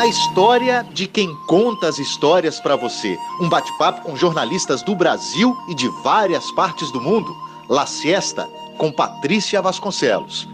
história de quem conta as histórias para você. Um bate-papo com jornalistas do Brasil e de várias partes do mundo. La Siesta, com Patrícia Vasconcelos.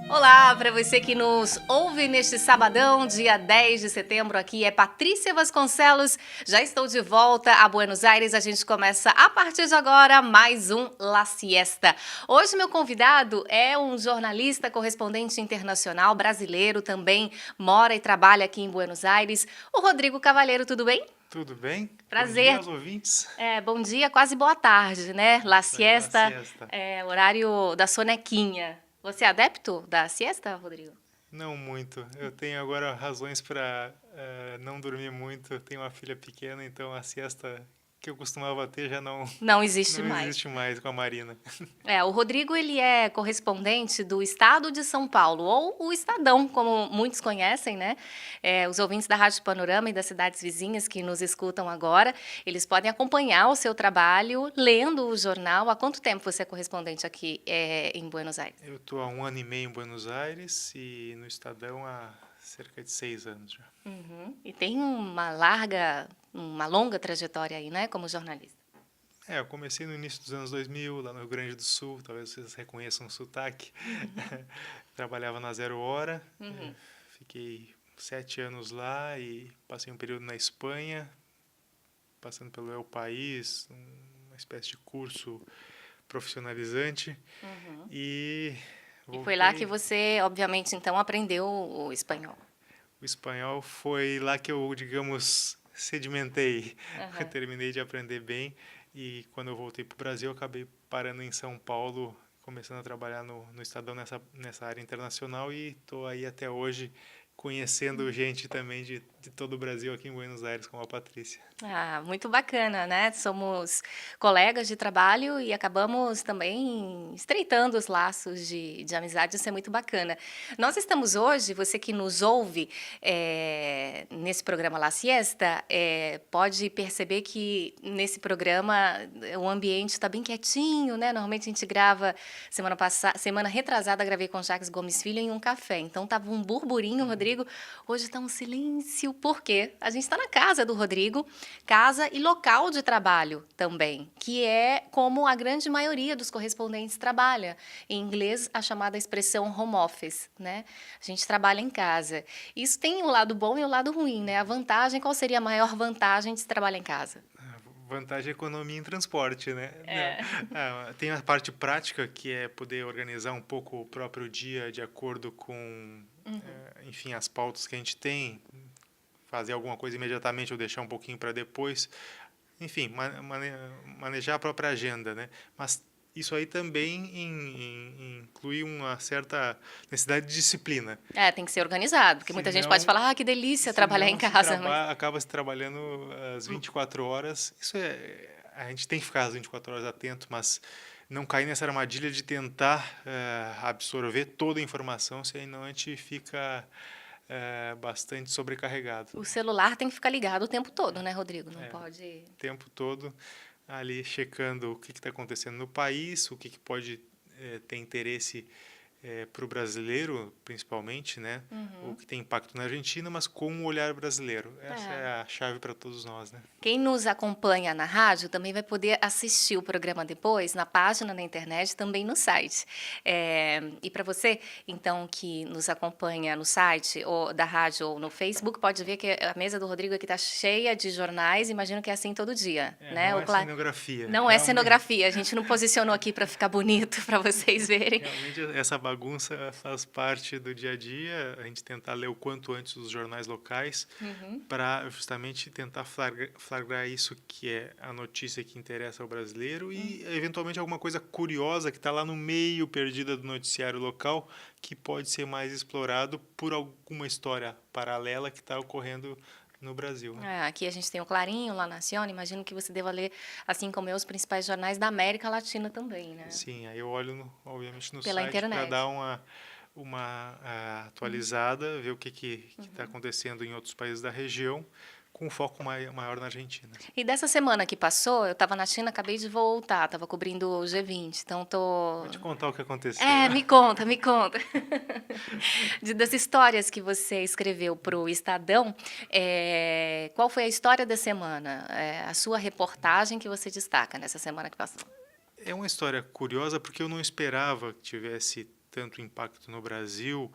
Olá, para você que nos ouve neste sabadão, dia 10 de setembro, aqui é Patrícia Vasconcelos. Já estou de volta a Buenos Aires. A gente começa a partir de agora mais um La Siesta. Hoje meu convidado é um jornalista correspondente internacional brasileiro, também mora e trabalha aqui em Buenos Aires. O Rodrigo Cavalheiro, tudo bem? Tudo bem? Prazer. Bom dia aos ouvintes. Bom dia, quase boa tarde, né? La Siesta, La siesta. Horário da sonequinha. Você é adepto da siesta, Rodrigo? Não muito. Eu tenho agora razões para não dormir muito. Eu tenho uma filha pequena, então a siesta que eu costumava ter já não existe mais com a Marina. O Rodrigo ele é correspondente do Estado de São Paulo, ou o Estadão, como muitos conhecem, né? Os ouvintes da Rádio Panorama e das cidades vizinhas que nos escutam agora, eles podem acompanhar o seu trabalho lendo o jornal. Há quanto tempo você é correspondente aqui em Buenos Aires? Eu estou há 1 ano e meio em Buenos Aires e no Estadão há cerca de 6 anos já. Uhum. E tem uma longa trajetória aí, né, como jornalista. Eu comecei no início dos anos 2000, lá no Rio Grande do Sul, talvez vocês reconheçam o sotaque. Uhum. Trabalhava na Zero Hora, fiquei 7 anos lá e passei um período na Espanha, passando pelo El País, uma espécie de curso profissionalizante. Uhum. E foi lá que você, obviamente, então, aprendeu o espanhol. O espanhol foi lá que eu, digamos, sedimentei. Uhum. Eu terminei de aprender bem e quando eu voltei para o Brasil, eu acabei parando em São Paulo, começando a trabalhar no Estadão nessa área internacional e estou aí até hoje conhecendo gente também de todo o Brasil aqui em Buenos Aires, como a Patrícia. Muito bacana, né? Somos colegas de trabalho e acabamos também estreitando os laços de amizade, isso é muito bacana. Nós estamos hoje, você que nos ouve nesse programa La Siesta, pode perceber que nesse programa o ambiente está bem quietinho, né? Normalmente a gente grava, semana retrasada, gravei com Jacques Gomes Filho em um café, então estava um burburinho, Rodrigo. Hoje está um silêncio, por quê? A gente está na casa do Rodrigo, casa e local de trabalho também, que é como a grande maioria dos correspondentes trabalha. Em inglês, a chamada expressão home office, né? A gente trabalha em casa. Isso tem o lado bom e o lado ruim, né? A vantagem, qual seria a maior vantagem de se trabalhar em casa? Vantagem é economia em transporte, né? Tem a parte prática, que é poder organizar um pouco o próprio dia de acordo com, enfim, as pautas que a gente tem, fazer alguma coisa imediatamente ou deixar um pouquinho para depois, enfim, manejar a própria agenda, né? Mas isso aí também inclui uma certa necessidade de disciplina. Tem que ser organizado, porque muita gente pode falar, que delícia trabalhar em casa. Acaba se trabalhando às 24 horas. A gente tem que ficar às 24 horas atento, mas não cair nessa armadilha de tentar absorver toda a informação, senão a gente fica bastante sobrecarregado. O celular tem que ficar ligado o tempo todo, né, Rodrigo? Não pode... O tempo todo ali checando o que está acontecendo no país, o que pode ter interesse para o brasileiro, principalmente, né? O que tem impacto na Argentina, mas com um olhar brasileiro. Essa é a chave para todos nós, né? Quem nos acompanha na rádio também vai poder assistir o programa depois na página na internet, também no site. E para você, então, que nos acompanha no site ou da rádio ou no Facebook, pode ver que a mesa do Rodrigo aqui está cheia de jornais. Imagino que é assim todo dia, né? Não é cenografia. Não é cenografia. A gente não posicionou aqui para ficar bonito para vocês verem. Realmente essa bagunça faz parte do dia a dia, a gente tentar ler o quanto antes os jornais locais para justamente tentar flagrar isso que é a notícia que interessa ao brasileiro e eventualmente alguma coisa curiosa que está lá no meio, perdida do noticiário local, que pode ser mais explorado por alguma história paralela que está ocorrendo no Brasil. Né? Aqui a gente tem o Clarinho, La Nación, imagino que você deva ler, assim como eu, os principais jornais da América Latina também, né? Sim, aí eu olho, obviamente, no Pela site internet. para dar uma atualizada, ver o que está acontecendo em outros países da região, com foco maior na Argentina. E dessa semana que passou, eu estava na China, acabei de voltar, estava cobrindo o G20, então tô... Vou te contar o que aconteceu. Me conta, me conta. Das histórias que você escreveu para o Estadão, qual foi a história da semana? A sua reportagem que você destaca nessa semana que passou? É uma história curiosa porque eu não esperava que tivesse tanto impacto no Brasil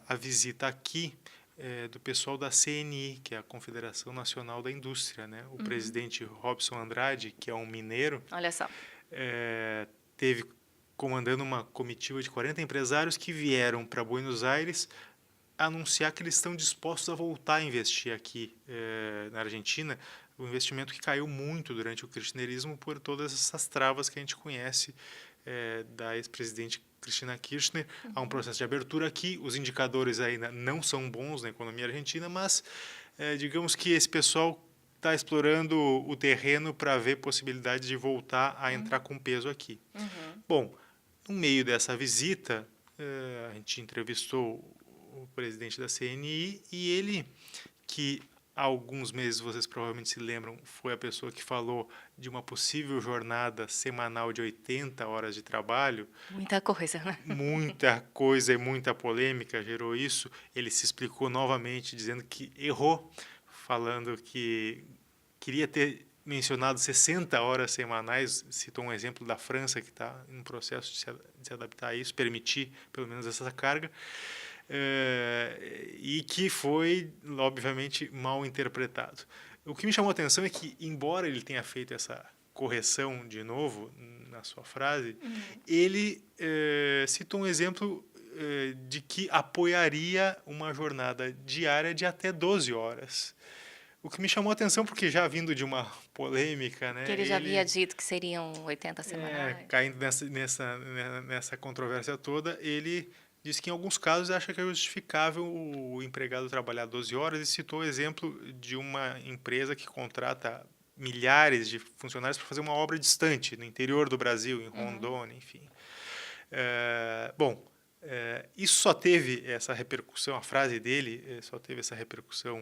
a visita aqui do pessoal da CNI, que é a Confederação Nacional da Indústria, né? O presidente Robson Andrade, que é um mineiro, olha só, teve comandando uma comitiva de 40 empresários que vieram para Buenos Aires anunciar que eles estão dispostos a voltar a investir aqui na Argentina, um investimento que caiu muito durante o kirchnerismo por todas essas travas que a gente conhece da ex-presidente Cristina Kirchner. Há um processo de abertura aqui, os indicadores ainda não são bons na economia argentina, mas digamos que esse pessoal está explorando o terreno para ver possibilidades de voltar a entrar com peso aqui. Bom, no meio dessa visita, a gente entrevistou o presidente da CNI e ele, que há alguns meses, vocês provavelmente se lembram, foi a pessoa que falou de uma possível jornada semanal de 80 horas de trabalho. Muita coisa, né? Muita coisa e muita polêmica gerou isso. Ele se explicou novamente, dizendo que errou, falando que queria ter mencionado 60 horas semanais, citou um exemplo da França, que está em um processo de se adaptar a isso, permitir pelo menos essa carga. E que foi, obviamente, mal interpretado. O que me chamou a atenção é que, embora ele tenha feito essa correção de novo na sua frase, ele citou um exemplo de que apoiaria uma jornada diária de até 12 horas. O que me chamou a atenção, porque já vindo de uma polêmica, né? Que ele já havia dito que seriam 80 semanais. Caindo nessa controvérsia toda, ele disse que em alguns casos acha que é justificável o empregado trabalhar 12 horas e citou o exemplo de uma empresa que contrata milhares de funcionários para fazer uma obra distante, no interior do Brasil, em Rondônia, enfim. Isso só teve essa repercussão, a frase dele só teve essa repercussão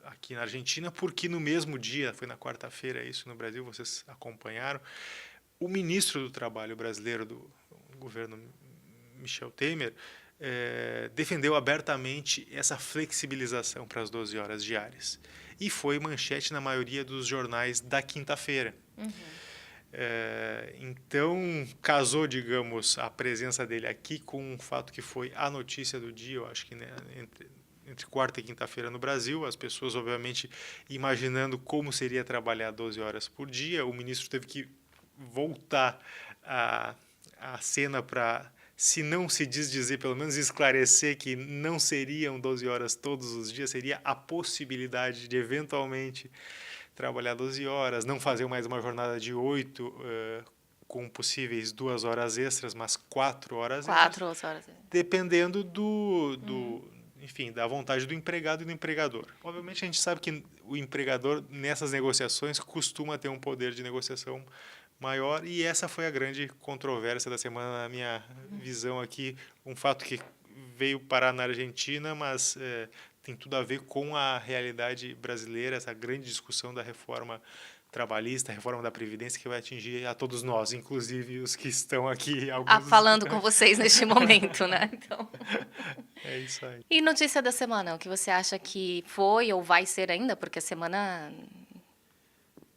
aqui na Argentina, porque no mesmo dia, foi na quarta-feira isso no Brasil, vocês acompanharam, o ministro do Trabalho brasileiro do governo Michel Temer defendeu abertamente essa flexibilização para as 12 horas diárias. E foi manchete na maioria dos jornais da quinta-feira. Então, casou, digamos, a presença dele aqui com um fato que foi a notícia do dia, eu acho que entre quarta e quinta-feira no Brasil, as pessoas, obviamente, imaginando como seria trabalhar 12 horas por dia. O ministro teve que voltar a cena para, se não se dizer, pelo menos esclarecer que não seriam 12 horas todos os dias, seria a possibilidade de, eventualmente, trabalhar 12 horas, não fazer mais uma jornada de 8 com possíveis 2 horas extras, mas 4 horas extras. 4 horas. Dependendo enfim, da vontade do empregado e do empregador. Obviamente, a gente sabe que o empregador, nessas negociações, costuma ter um poder de negociação maior, e essa foi a grande controvérsia da semana, na minha visão aqui, um fato que veio parar na Argentina, mas tem tudo a ver com a realidade brasileira, essa grande discussão da reforma trabalhista, a reforma da Previdência, que vai atingir a todos nós, inclusive os que estão aqui. Falando com vocês neste momento, né? Então... É isso aí. E notícia da semana, o que você acha que foi ou vai ser ainda? Porque a semana...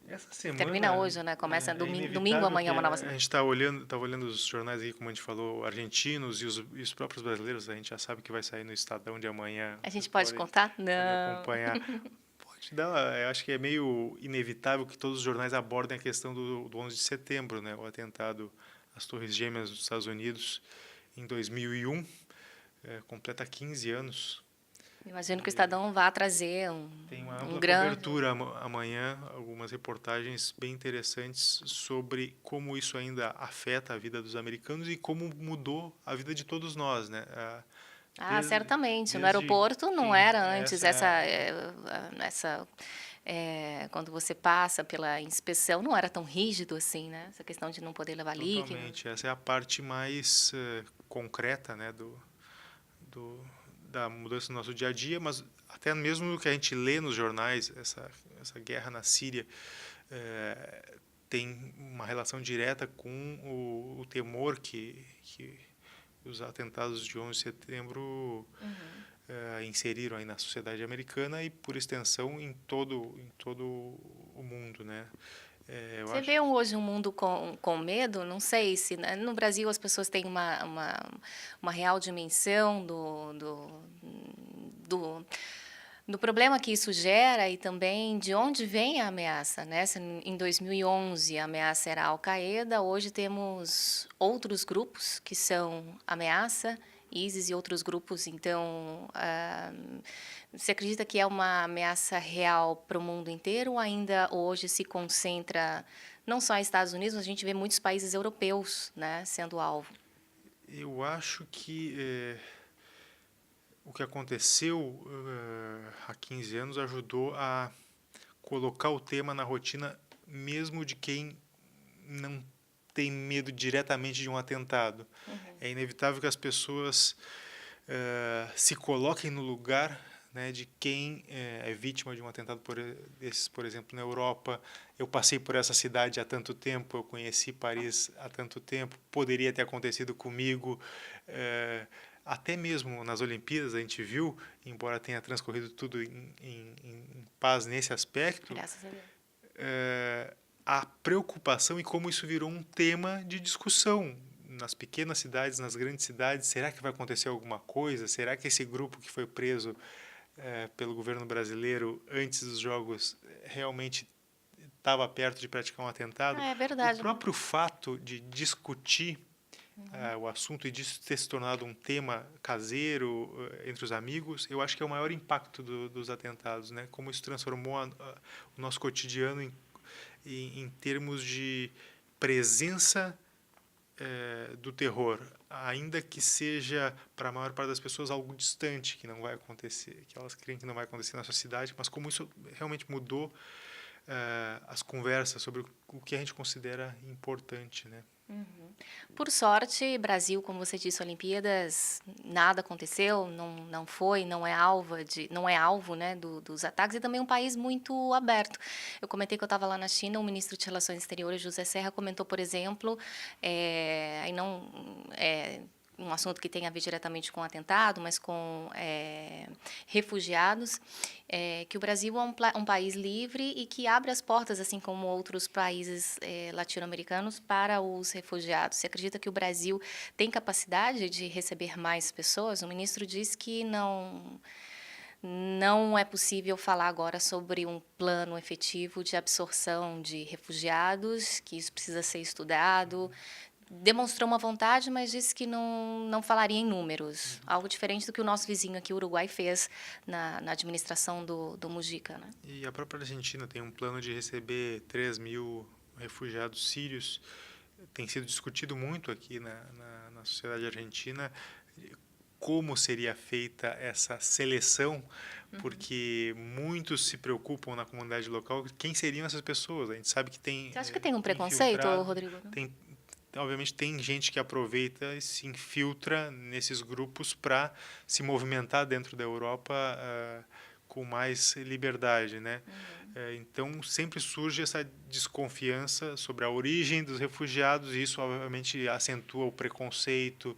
Essa semana termina hoje, né? Começa domingo, amanhã uma nova semana. A gente está olhando os jornais aqui, como a gente falou, argentinos e os próprios brasileiros. A gente já sabe que vai sair no Estadão de amanhã. A gente pode contar? Não. Pode acompanhar. Eu acho que é meio inevitável que todos os jornais abordem a questão do 11 de setembro, né? O atentado às Torres Gêmeas dos Estados Unidos em 2001. Completa 15 anos. Imagino que o Estadão vá trazer Tem uma ampla grande... cobertura amanhã, algumas reportagens bem interessantes sobre como isso ainda afeta a vida dos americanos e como mudou a vida de todos nós, né? Certamente. No aeroporto não era antes quando você passa pela inspeção, não era tão rígido assim, né? Essa questão de não poder levar líquido. Totalmente. Essa é a parte mais concreta, né, da mudança no nosso dia a dia, mas até mesmo o que a gente lê nos jornais, essa guerra na Síria, tem uma relação direta com o temor que os atentados de 11 de setembro inseriram aí na sociedade americana e, por extensão, em todo o mundo, né? Você vê hoje um mundo com medo? Não sei se, né, no Brasil as pessoas têm uma real dimensão do problema que isso gera e também de onde vem a ameaça, né? Em 2011 a ameaça era a Al-Qaeda, hoje temos outros grupos que são ameaça, ISIS e outros grupos. Então, você acredita que é uma ameaça real para o mundo inteiro ou ainda hoje se concentra não só nos Estados Unidos, mas a gente vê muitos países europeus, né, sendo alvo? Eu acho que o que aconteceu há 15 anos ajudou a colocar o tema na rotina mesmo de quem não tem medo diretamente de um atentado. É inevitável que as pessoas se coloquem no lugar, né, de quem é vítima de um atentado desses, por exemplo, na Europa. Eu passei por essa cidade há tanto tempo, eu conheci Paris há tanto tempo, poderia ter acontecido comigo. Até mesmo nas Olimpíadas a gente viu, embora tenha transcorrido tudo em paz nesse aspecto, Graças a Deus. a preocupação e como isso virou um tema de discussão nas pequenas cidades, nas grandes cidades. Será que vai acontecer alguma coisa? Será que esse grupo que foi preso pelo governo brasileiro antes dos Jogos realmente estava perto de praticar um atentado? É verdade. O próprio fato de discutir o assunto e disso ter se tornado um tema caseiro entre os amigos, eu acho que é o maior impacto dos atentados, né? Como isso transformou o nosso cotidiano em termos de presença do terror, ainda que seja para a maior parte das pessoas algo distante, que não vai acontecer, que elas creem que não vai acontecer na sua cidade, mas como isso realmente mudou as conversas sobre o que a gente considera importante, né? Por sorte, Brasil, como você disse, Olimpíadas, nada aconteceu, não é alvo, né, dos ataques, e também um país muito aberto. Eu comentei que eu estava lá na China, o ministro de Relações Exteriores, José Serra, comentou, por exemplo, aí não é um assunto que tem a ver diretamente com o atentado, mas com refugiados, que o Brasil é um país livre e que abre as portas, assim como outros países latino-americanos, para os refugiados. Você acredita que o Brasil tem capacidade de receber mais pessoas? O ministro disse que não é possível falar agora sobre um plano efetivo de absorção de refugiados, que isso precisa ser estudado. Demonstrou uma vontade, mas disse que não falaria em números. Algo diferente do que o nosso vizinho aqui, o Uruguai, fez na administração do Mujica, né? E a própria Argentina tem um plano de receber 3.000 refugiados sírios. Tem sido discutido muito aqui na sociedade argentina como seria feita essa seleção, porque muitos se preocupam na comunidade local quem seriam essas pessoas. A gente sabe que tem... Você acha que tem um preconceito, Rodrigo? Obviamente tem gente que aproveita e se infiltra nesses grupos para se movimentar dentro da Europa com mais liberdade, né? Então sempre surge essa desconfiança sobre a origem dos refugiados e isso obviamente acentua o preconceito.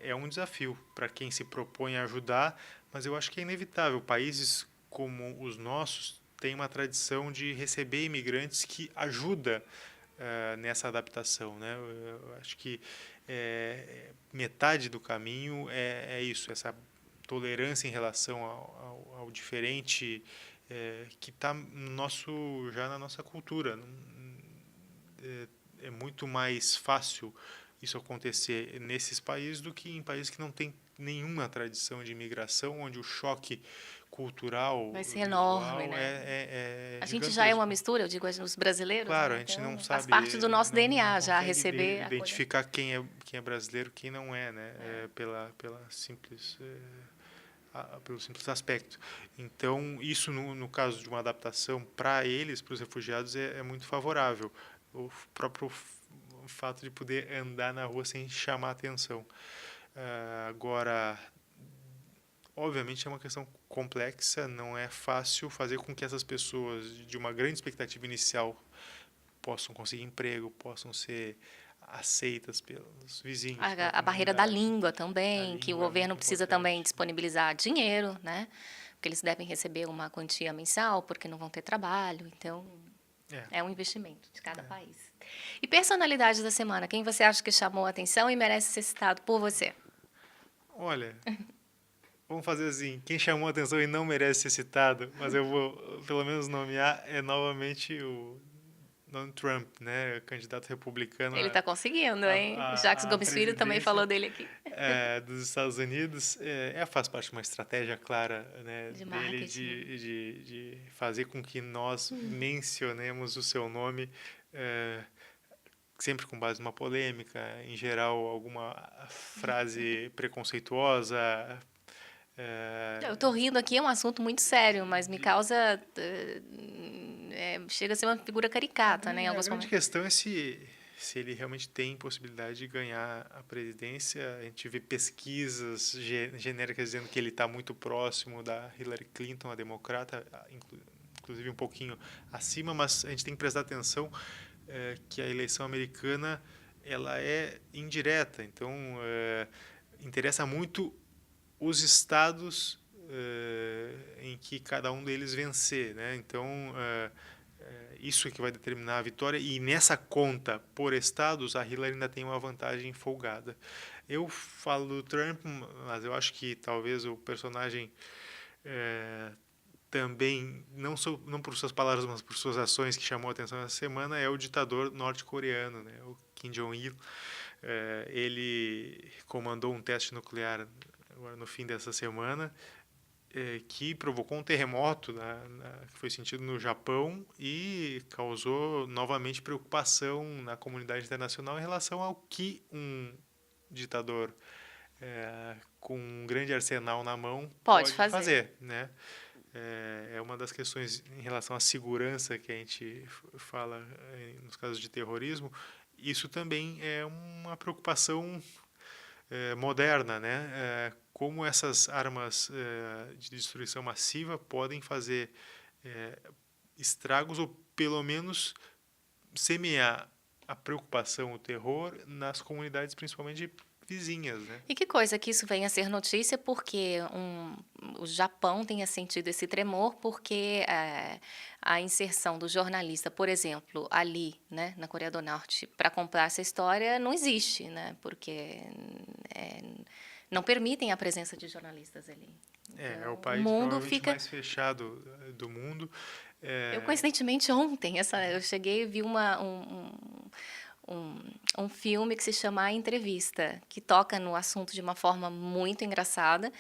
É um desafio para quem se propõe a ajudar, mas eu acho que é inevitável. Países como os nossos têm uma tradição de receber imigrantes que ajuda nessa adaptação, né? Eu acho que metade do caminho é isso, essa tolerância em relação ao diferente que está já na nossa cultura. É muito mais fácil isso acontecer nesses países do que em países que não têm nenhuma tradição de imigração, onde o choque cultural vai ser visual enorme, né? A gente já é gigantesco. uma mistura, eu digo, os brasileiros, Claro, né? a gente Então, não faz sabe, parte do nosso DNA não já consegue receber, acolher. identificar quem é brasileiro, quem não é, né? Pela simples pelo simples aspecto. Então, isso no caso de uma adaptação para eles, para os refugiados, é muito favorável. O próprio fato de poder andar na rua sem chamar atenção. Agora, obviamente é uma questão complexa, não é fácil fazer com que essas pessoas de uma grande expectativa inicial possam conseguir emprego, possam ser aceitas pelos vizinhos, pela A barreira da comunidade. língua A também, que o língua é governo muito precisa também importante. disponibilizar dinheiro, né? Porque eles devem receber uma quantia mensal, porque não vão ter trabalho. Então, É, é um investimento de cada país. E personalidade da semana, quem você acha que chamou a atenção e merece ser citado por você? olha, vamos fazer assim, quem chamou a atenção e não merece ser citado, mas eu vou pelo menos nomear, é novamente o Donald Trump, né, candidato republicano Ele está conseguindo, hein? Jacques à Gomes Filho também falou presidência dele aqui. dos Estados Unidos. Faz parte de uma estratégia clara, né, De dele marketing. de fazer com que nós mencionemos o seu nome, sempre com base numa polêmica, em geral alguma frase preconceituosa. Eu estou rindo aqui, é um assunto muito sério, mas me causa. Chega a ser uma figura caricata, né, em A alguns grande momentos. questão é se ele realmente tem possibilidade de ganhar a presidência. A gente vê pesquisas genéricas dizendo que ele está muito próximo da Hillary Clinton, a democrata, inclusive um pouquinho acima, mas a gente tem que prestar atenção que a eleição americana ela é indireta, então interessa muito os estados em que cada um deles vencer, né? Então isso é que vai determinar a vitória, e nessa conta por estados a Hillary ainda tem uma vantagem folgada. Eu falo do Trump, mas eu acho que talvez o personagem também, não por suas palavras, mas por suas ações, que chamou a atenção essa semana, é o ditador norte-coreano, né? O Kim Jong-il. Ele comandou um teste nuclear agora no fim dessa semana, que provocou um terremoto que foi sentido no Japão e causou novamente preocupação na comunidade internacional em relação ao que um ditador com um grande arsenal na mão Pode pode fazer. fazer, né? É uma das questões em relação à segurança que a gente fala nos casos de terrorismo. Isso também é uma preocupação moderna, né? Como essas armas de destruição massiva podem fazer estragos ou pelo menos semear a preocupação, o terror nas comunidades, principalmente vizinhas, né? E que coisa que isso venha a ser notícia, porque o Japão tenha sentido esse tremor, porque a inserção do jornalista, por exemplo, ali, né, na Coreia do Norte, para contar essa história, não existe, né, porque não permitem a presença de jornalistas ali. É o Então, o país mundo provavelmente fica. mais fechado do mundo. Eu, coincidentemente, ontem, eu cheguei e vi um, um filme que se chama A Entrevista, que toca no assunto de uma forma muito engraçada,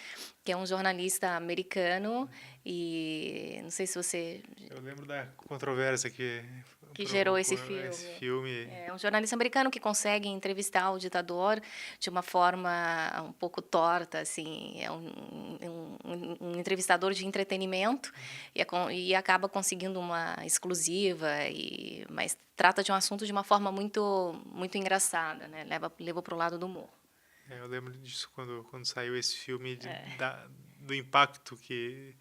que é um jornalista americano, e não sei se você Eu lembro da controvérsia que gerou esse provocou esse filme. filme. É um jornalista americano que consegue entrevistar o ditador de uma forma um pouco torta, assim, é um entrevistador de entretenimento e acaba conseguindo uma exclusiva, mas trata de um assunto de uma forma muito engraçada, né? Leva para o lado do humor. Eu lembro disso quando saiu esse filme, do impacto que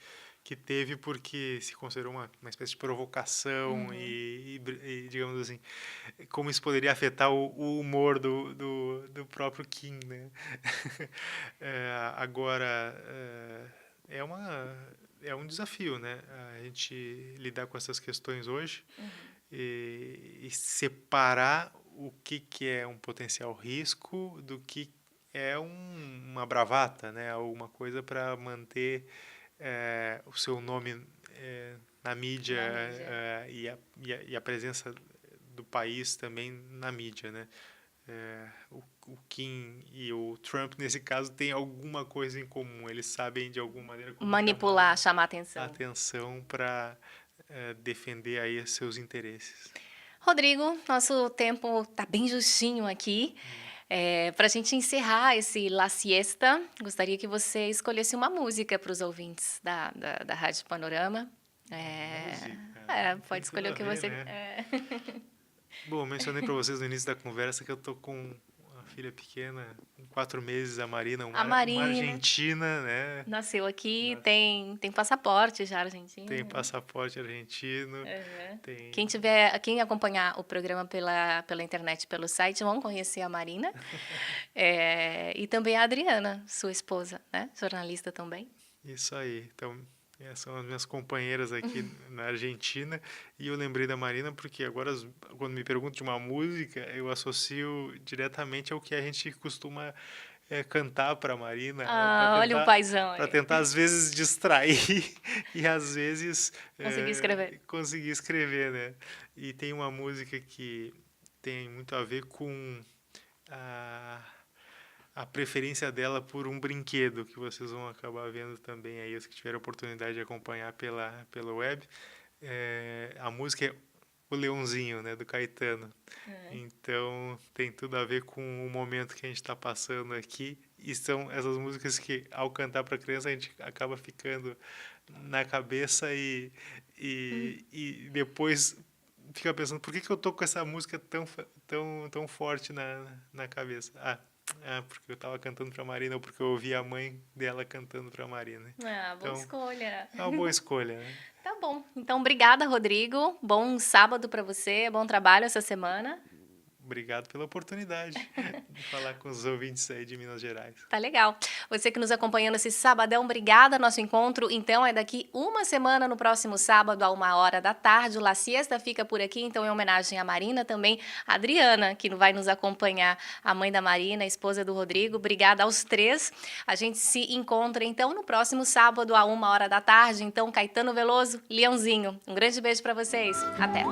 teve, porque se considerou uma espécie de provocação e, digamos assim, como isso poderia afetar o humor do próprio Kim, né? Agora, é um desafio, né? A gente lidar com essas questões hoje e separar o que é um potencial risco do que é uma bravata, né? Alguma coisa para manter o seu nome na mídia, e a presença do país também na mídia, né? O Kim e o Trump, nesse caso, têm alguma coisa em comum. Eles sabem, de alguma maneira, como Manipular, chamar a atenção. atenção para defender aí seus interesses. Rodrigo, nosso tempo está bem justinho aqui. Para a gente encerrar esse La Siesta, gostaria que você escolhesse uma música para os ouvintes da Rádio Panorama. Pode escolher o que você. Né? Bom, mencionei para vocês no início da conversa que eu tô com filha pequena, com 4 meses, a Marina, A Marina. uma argentina, né? Nasceu aqui, tem passaporte já argentino. Tem passaporte argentino. Uhum. Tem... Quem acompanhar o programa pela internet, pelo site, vão conhecer a Marina. E também a Adriana, sua esposa, né? Jornalista também. Isso aí. Então, são as minhas companheiras aqui na Argentina. E eu lembrei da Marina porque agora, quando me perguntam de uma música, eu associo diretamente ao que a gente costuma cantar para a Marina. Olha o paizão aí. Para tentar, às vezes, distrair e, às vezes... Conseguir escrever, né? E tem uma música que tem muito a ver com a preferência dela por um brinquedo, que vocês vão acabar vendo também aí, os que tiveram a oportunidade de acompanhar pela web. A música é O Leãozinho, né, do Caetano. Então, tem tudo a ver com o momento que a gente está passando aqui, e são essas músicas que, ao cantar para a criança, a gente acaba ficando na cabeça e depois fica pensando, por que eu tô com essa música tão forte na cabeça? Porque eu estava cantando para a Marina, ou porque eu ouvi a mãe dela cantando para a Marina. Boa escolha. É uma boa escolha, né? Tá bom. Então, obrigada, Rodrigo. Bom sábado para você, bom trabalho essa semana. Obrigado pela oportunidade de falar com os ouvintes aí de Minas Gerais. Tá legal. Você que nos acompanhou nesse sabadão, obrigada. Nosso encontro, então, é daqui uma semana, no próximo sábado, a 13h. O La Siesta fica por aqui, então, em homenagem à Marina, também a Adriana, que vai nos acompanhar, a mãe da Marina, a esposa do Rodrigo. Obrigada aos três. A gente se encontra, então, no próximo sábado, a 13h. Então, Caetano Veloso, Leãozinho. Um grande beijo para vocês. Até!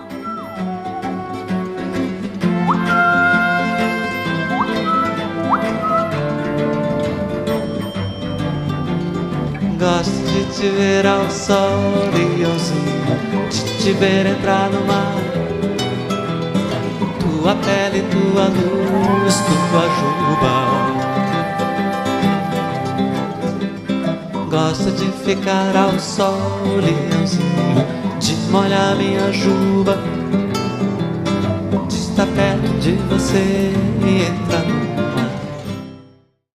Gosto de te ver ao sol, leãozinho, de te ver entrar no mar. Tua pele, tua luz, tua juba. Gosto de ficar ao sol, leãozinho, de molhar minha juba.